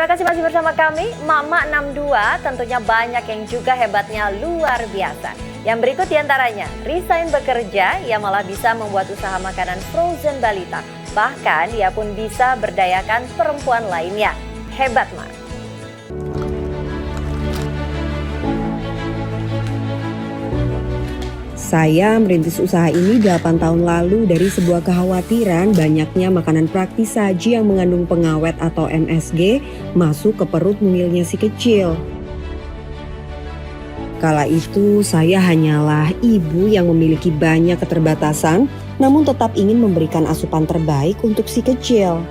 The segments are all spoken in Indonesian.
Terima kasih masih bersama kami, Mama 62. Tentunya banyak yang juga hebatnya luar biasa. Yang berikut diantaranya, resign bekerja, ia malah bisa membuat usaha makanan frozen balita. Bahkan ia pun bisa berdayakan perempuan lainnya. Hebat, Ma. Saya merintis usaha ini 8 tahun lalu dari sebuah kekhawatiran banyaknya makanan praktis saji yang mengandung pengawet atau MSG masuk ke perut mungilnya si kecil. Kala itu saya hanyalah ibu yang memiliki banyak keterbatasan, namun tetap ingin memberikan asupan terbaik untuk si kecil.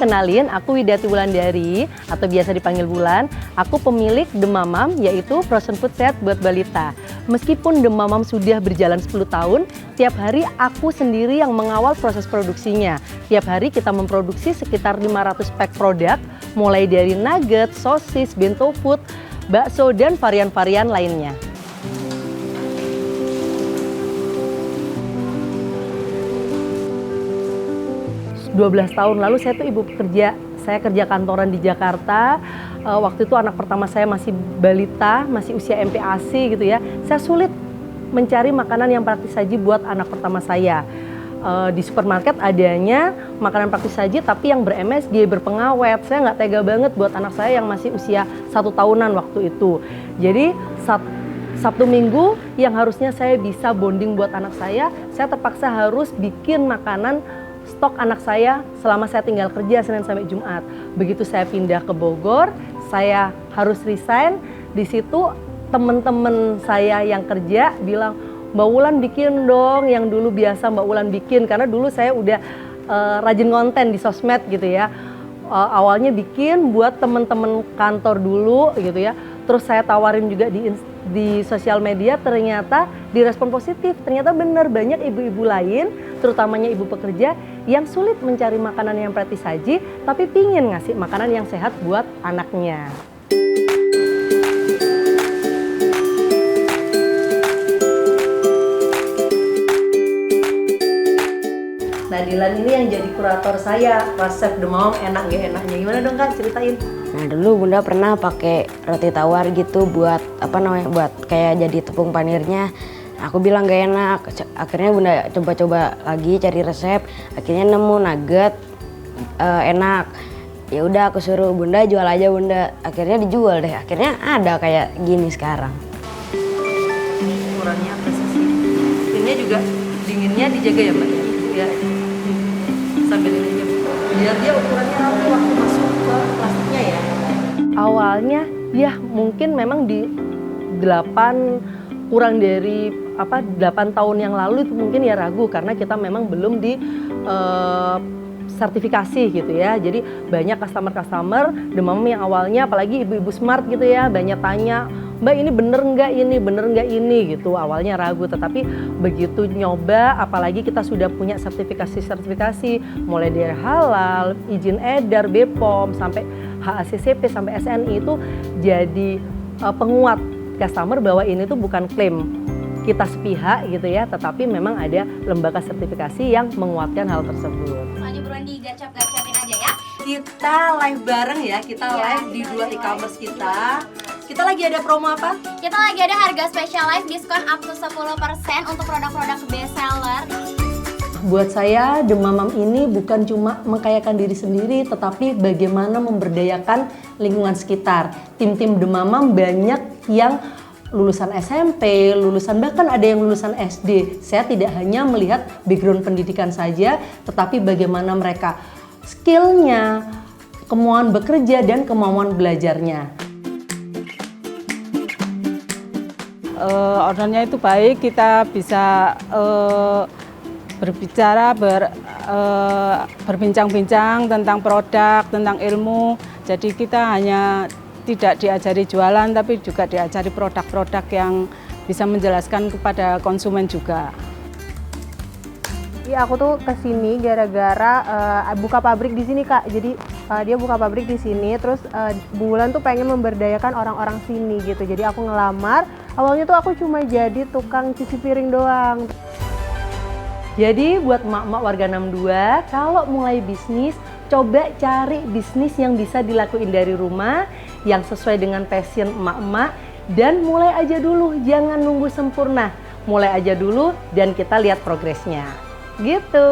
Kenalin, aku Widati Wulandari atau biasa dipanggil Wulan. Aku pemilik The Mamam, yaitu frozen food set buat balita. Meskipun The Mamam sudah berjalan 10 tahun, tiap hari aku sendiri yang mengawal proses produksinya. Tiap hari kita memproduksi sekitar 500 pack produk, mulai dari nugget, sosis, bento food, bakso, dan varian-varian lainnya. 12 tahun lalu saya tuh ibu pekerja, saya kerja kantoran di Jakarta. Waktu itu anak pertama saya masih balita, masih usia MPASI gitu ya. Saya sulit mencari makanan yang praktis saji buat anak pertama saya. Di supermarket adanya makanan praktis saji tapi yang ber-MSG, berpengawet. Saya nggak tega banget buat anak saya yang masih usia 1 tahunan waktu itu. Jadi Sabtu Minggu yang harusnya saya bisa bonding buat anak saya terpaksa harus bikin makanan stok anak saya selama saya tinggal kerja Senin sampai Jumat. Begitu saya pindah ke Bogor, saya harus resign. Di situ teman-teman saya yang kerja bilang, Mbak Wulan bikin dong yang dulu biasa Mbak Wulan bikin. Karena dulu saya udah rajin konten di sosmed gitu ya. Awalnya bikin buat teman-teman kantor dulu gitu ya. Terus saya tawarin juga di sosial media, ternyata direspon positif. Ternyata benar banyak ibu-ibu lain, terutamanya ibu pekerja, yang sulit mencari makanan yang praktis saji, tapi pingin ngasih makanan yang sehat buat anaknya. Nah, Dilan ini yang jadi kurator saya, resep The Mamam enak gak enaknya. Gimana dong Kak, ceritain. Nah dulu Bunda pernah pakai roti tawar gitu buat buat kayak jadi tepung panirnya. Aku bilang gak enak, akhirnya Bunda coba-coba lagi cari resep, akhirnya nemu nugget enak. Ya udah aku suruh Bunda jual aja Bunda, akhirnya dijual deh, akhirnya ada kayak gini sekarang. Ukurannya presisi. Ini juga dinginnya dijaga ya Mbak ya. Sambil ini aja. Biar dia ukurannya rapi waktu masuk ke plastiknya ya. Awalnya ya mungkin memang di 8 kurang dari 8 tahun yang lalu itu mungkin ya ragu karena kita memang belum di sertifikasi gitu ya. Jadi banyak customer The Mamam yang awalnya apalagi ibu-ibu smart gitu ya, banyak tanya, Mbak ini bener nggak ini gitu. Awalnya ragu, tetapi begitu nyoba, apalagi kita sudah punya sertifikasi mulai dari halal, izin edar, BPOM, sampai HACCP, sampai SNI, itu jadi penguat customer bahwa ini tuh bukan klaim kita sepihak gitu ya, tetapi memang ada lembaga sertifikasi yang menguatkan hal tersebut. Soalnya buruan digacap-gacapin aja ya. Kita live bareng ya, kita live di 2 e-commerce kita. Kita lagi ada promo apa? Kita lagi ada harga spesial live diskon up to 10% untuk produk-produk best seller. Buat saya, The Mamam ini bukan cuma mengkayakan diri sendiri, tetapi bagaimana memberdayakan lingkungan sekitar. Tim-tim The Mamam banyak yang lulusan SMP, bahkan ada yang lulusan SD. Saya tidak hanya melihat background pendidikan saja, tetapi bagaimana mereka skillnya, kemauan bekerja, dan kemauan belajarnya. Ordernya itu baik, kita bisa berbicara, berbincang-bincang tentang produk, tentang ilmu. Jadi kita hanya tidak diajari jualan, tapi juga diajari produk-produk yang bisa menjelaskan kepada konsumen juga. Iya, aku tuh kesini gara-gara buka pabrik di sini Kak. Jadi Dia buka pabrik di sini, terus Bu Wulan tuh pengen memberdayakan orang-orang sini gitu. Jadi aku ngelamar, awalnya tuh aku cuma jadi tukang cuci piring doang. Jadi buat emak-emak warga 62, kalau mulai bisnis, coba cari bisnis yang bisa dilakuin dari rumah, yang sesuai dengan passion emak-emak, dan mulai aja dulu, jangan nunggu sempurna. Mulai aja dulu dan kita lihat progresnya. Gitu.